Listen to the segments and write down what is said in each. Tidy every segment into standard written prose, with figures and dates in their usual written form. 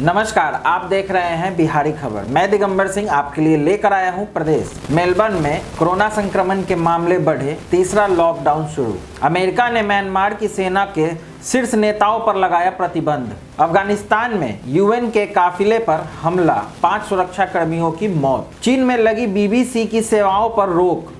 नमस्कार, आप देख रहे हैं बिहारी खबर। मैं दिगंबर सिंह आपके लिए लेकर आया हूं प्रदेश। मेलबर्न में कोरोना संक्रमण के मामले बढ़े, तीसरा लॉकडाउन शुरू। अमेरिका ने म्यांमार की सेना के शीर्ष नेताओं पर लगाया प्रतिबंध। अफगानिस्तान में यूएन के काफिले पर हमला, 5 सुरक्षा कर्मियों की मौत। चीन में लगी बीबीसी की सेवाओं पर रोक,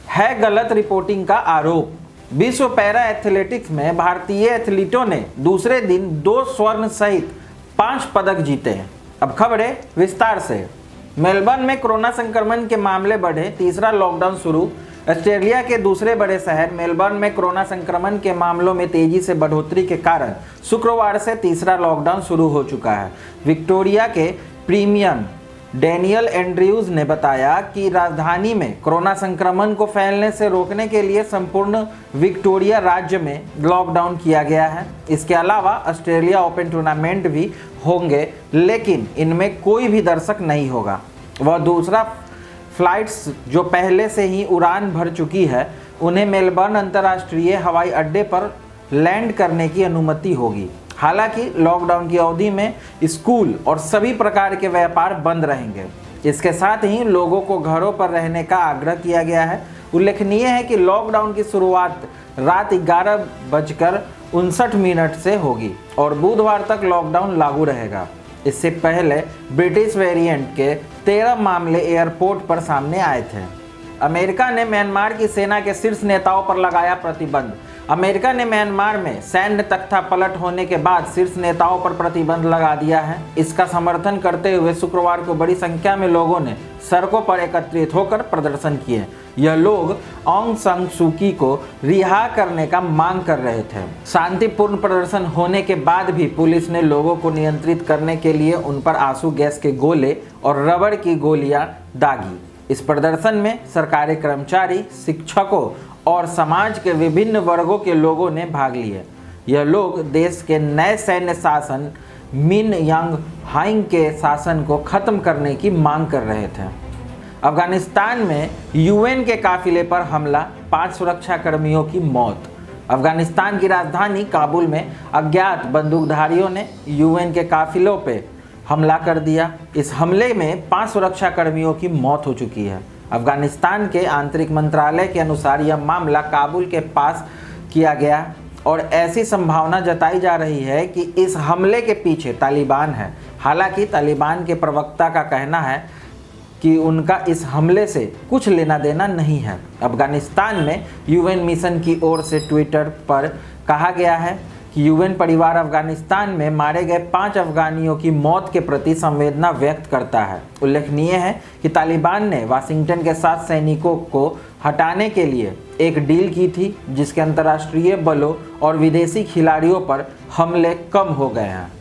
है गलत रिपोर्टिंग का आरोप। विश्व पैरा एथलेटिक्स में भारतीय एथलीटों ने दूसरे दिन 2 स्वर्ण सहित 5 पदक जीते हैं। अब खबरें विस्तार से। मेलबर्न में कोरोना संक्रमण के मामले बढ़े, तीसरा लॉकडाउन शुरू। ऑस्ट्रेलिया के दूसरे बड़े शहर मेलबर्न में कोरोना संक्रमण के मामलों में तेजी से बढ़ोतरी के कारण शुक्रवार से तीसरा लॉकडाउन शुरू हो चुका है। विक्टोरिया के प्रीमियर डैनियल एंड्रयूज ने बताया कि राजधानी में कोरोना संक्रमण को फैलने से रोकने के लिए संपूर्ण विक्टोरिया राज्य में लॉकडाउन किया गया है। इसके अलावा ऑस्ट्रेलिया ओपन टूर्नामेंट भी होंगे, लेकिन इनमें कोई भी दर्शक नहीं होगा। वह दूसरा फ्लाइट्स जो पहले से ही उड़ान भर चुकी है, उन्हें मेलबर्न अंतर्राष्ट्रीय हवाई अड्डे पर लैंड करने की अनुमति होगी। हालांकि लॉकडाउन की अवधि में स्कूल और सभी प्रकार के व्यापार बंद रहेंगे। इसके साथ ही लोगों को घरों पर रहने का आग्रह किया गया है। उल्लेखनीय है कि लॉकडाउन की शुरुआत रात 11:59 से होगी और बुधवार तक लॉकडाउन लागू रहेगा। इससे पहले ब्रिटिश वेरिएंट के 13 मामले एयरपोर्ट पर सामने आए थे। अमेरिका ने म्यांमार की सेना के शीर्ष नेताओं पर लगाया प्रतिबंध। अमेरिका ने म्यांमार में सैन्य तख्ता पलट होने के बाद शीर्ष नेताओं पर प्रतिबंध लगा दिया है। इसका समर्थन करते हुए शुक्रवार को बड़ी संख्या में लोगों ने सड़कों पर एकत्रित होकर प्रदर्शन किए। यह लोग ऑंग सान सू की को रिहा करने का मांग कर रहे थे। शांतिपूर्ण प्रदर्शन होने के बाद भी पुलिस ने लोगों को नियंत्रित करने के लिए उन पर आंसू गैस के गोले और रबड़ की गोलियां दागी। इस प्रदर्शन में सरकारी कर्मचारी, शिक्षकों और समाज के विभिन्न वर्गों के लोगों ने भाग लिया। यह लोग देश के नए सैन्य शासन मिन यांग हाइंग के शासन को खत्म करने की मांग कर रहे थे। अफगानिस्तान में यूएन के काफिले पर हमला, 5 सुरक्षा कर्मियों की मौत। अफगानिस्तान की राजधानी काबुल में अज्ञात बंदूकधारियों ने यूएन के काफिलों पर हमला कर दिया। इस हमले में 5 सुरक्षा कर्मियों की मौत हो चुकी है। अफगानिस्तान के आंतरिक मंत्रालय के अनुसार यह मामला काबुल के पास किया गया और ऐसी संभावना जताई जा रही है कि इस हमले के पीछे तालिबान है। हालांकि तालिबान के प्रवक्ता का कहना है कि उनका इस हमले से कुछ लेना देना नहीं है। अफगानिस्तान में यूएन मिशन की ओर से ट्विटर पर कहा गया है कि यूएन परिवार अफगानिस्तान में मारे गए 5 अफगानियों की मौत के प्रति संवेदना व्यक्त करता है। उल्लेखनीय है कि तालिबान ने वाशिंगटन के साथ सैनिकों को हटाने के लिए एक डील की थी, जिसके अंतर्राष्ट्रीय बलों और विदेशी खिलाड़ियों पर हमले कम हो गए हैं।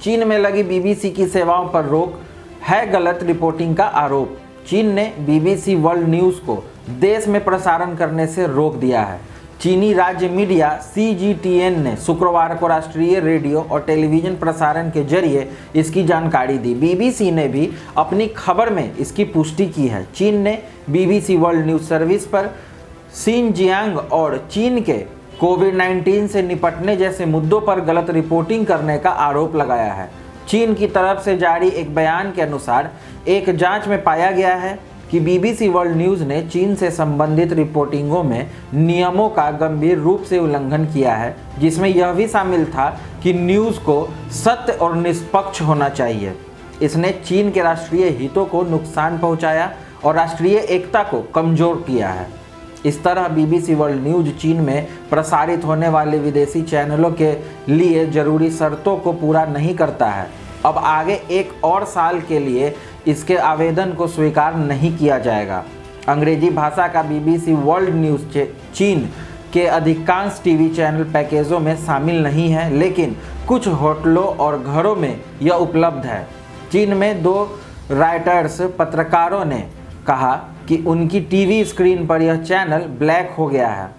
चीन में लगी बीबीसी की सेवाओं पर रोक, है गलत रिपोर्टिंग का आरोप। चीन ने बीबीसी वर्ल्ड न्यूज़ को देश में प्रसारण करने से रोक दिया है। चीनी राज्य मीडिया CGTN ने शुक्रवार को राष्ट्रीय रेडियो और टेलीविज़न प्रसारण के जरिए इसकी जानकारी दी। बीबीसी ने भी अपनी खबर में इसकी पुष्टि की है। चीन ने बीबीसी वर्ल्ड न्यूज़ सर्विस पर शिनजियांग और चीन के कोविड-19 से निपटने जैसे मुद्दों पर गलत रिपोर्टिंग करने का आरोप लगाया है। चीन की तरफ से जारी एक बयान के अनुसार एक जांच में पाया गया है कि बीबीसी वर्ल्ड न्यूज़ ने चीन से संबंधित रिपोर्टिंगों में नियमों का गंभीर रूप से उल्लंघन किया है, जिसमें यह भी शामिल था कि न्यूज़ को सत्य और निष्पक्ष होना चाहिए। इसने चीन के राष्ट्रीय हितों को नुकसान पहुंचाया और राष्ट्रीय एकता को कमज़ोर किया है। इस तरह बीबीसी वर्ल्ड न्यूज़ चीन में प्रसारित होने वाले विदेशी चैनलों के लिए ज़रूरी शर्तों को पूरा नहीं करता है। अब आगे 1 और साल के लिए इसके आवेदन को स्वीकार नहीं किया जाएगा। अंग्रेजी भाषा का बीबीसी वर्ल्ड न्यूज़ चीन के अधिकांश टीवी चैनल पैकेजों में शामिल नहीं है, लेकिन कुछ होटलों और घरों में यह उपलब्ध है। चीन में 2 राइटर्स पत्रकारों ने कहा कि उनकी टीवी स्क्रीन पर यह चैनल ब्लैक हो गया है।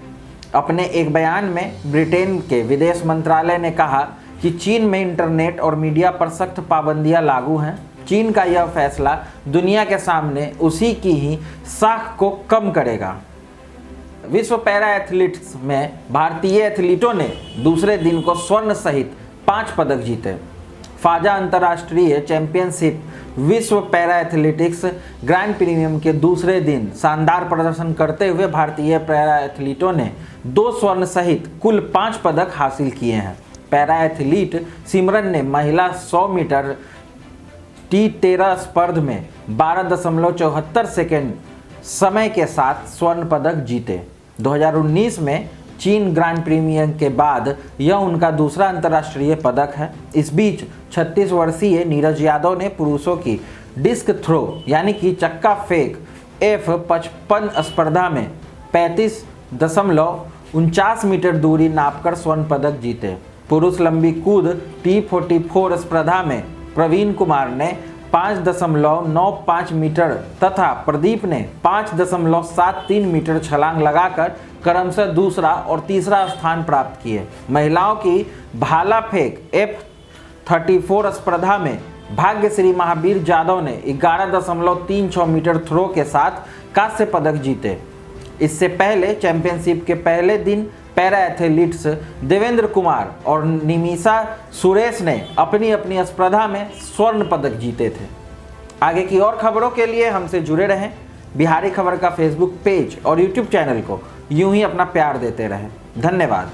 अपने एक बयान में ब्रिटेन के विदेश मंत्रालय ने कहा कि चीन में इंटरनेट और मीडिया पर सख्त पाबंदियां लागू हैं। चीन का यह फैसला दुनिया के सामने उसी की ही साख को कम करेगा। विश्व पैरा एथलीट्स में भारतीय एथलीटों ने दूसरे दिन को स्वर्ण सहित 5 पदक जीते। फाजा अंतर्राष्ट्रीय चैंपियनशिप विश्व पैरा एथलेटिक्स ग्रैंड प्रीमियम के दूसरे दिन शानदार प्रदर्शन करते हुए भारतीय पैरा एथलीटों ने 2 स्वर्ण सहित कुल 5 पदक हासिल किए हैं। पैरा एथलीट सिमरन ने महिला 100 मीटर T13 स्पर्धा में 12.74 सेकेंड समय के साथ स्वर्ण पदक जीते। 2019 में चीन ग्रैंड प्रीमियम के बाद यह उनका दूसरा अंतर्राष्ट्रीय पदक है। इस बीच 36 वर्षीय नीरज यादव ने पुरुषों की डिस्क थ्रो यानी कि चक्का फेंक F55 स्पर्धा में 35.49 मीटर दूरी नापकर स्वर्ण पदक जीते। पुरुष लंबी कूद T44 स्पर्धा में प्रवीण कुमार ने 5.95 मीटर तथा प्रदीप ने 5.73 मीटर छलांग लगाकर क्रमशः दूसरा और तीसरा स्थान प्राप्त किए। महिलाओं की भाला फेंक F34 स्पर्धा में भाग्यश्री महावीर जादव ने 11.36 मीटर थ्रो के साथ कांस्य पदक जीते। इससे पहले चैंपियनशिप के पहले दिन पैरा एथलीट्स देवेंद्र कुमार और निमिषा सुरेश ने अपनी अपनी स्पर्धा में स्वर्ण पदक जीते थे। आगे की और खबरों के लिए हमसे जुड़े रहें। बिहारी खबर का फेसबुक पेज और यूट्यूब चैनल को यूं ही अपना प्यार देते रहें। धन्यवाद।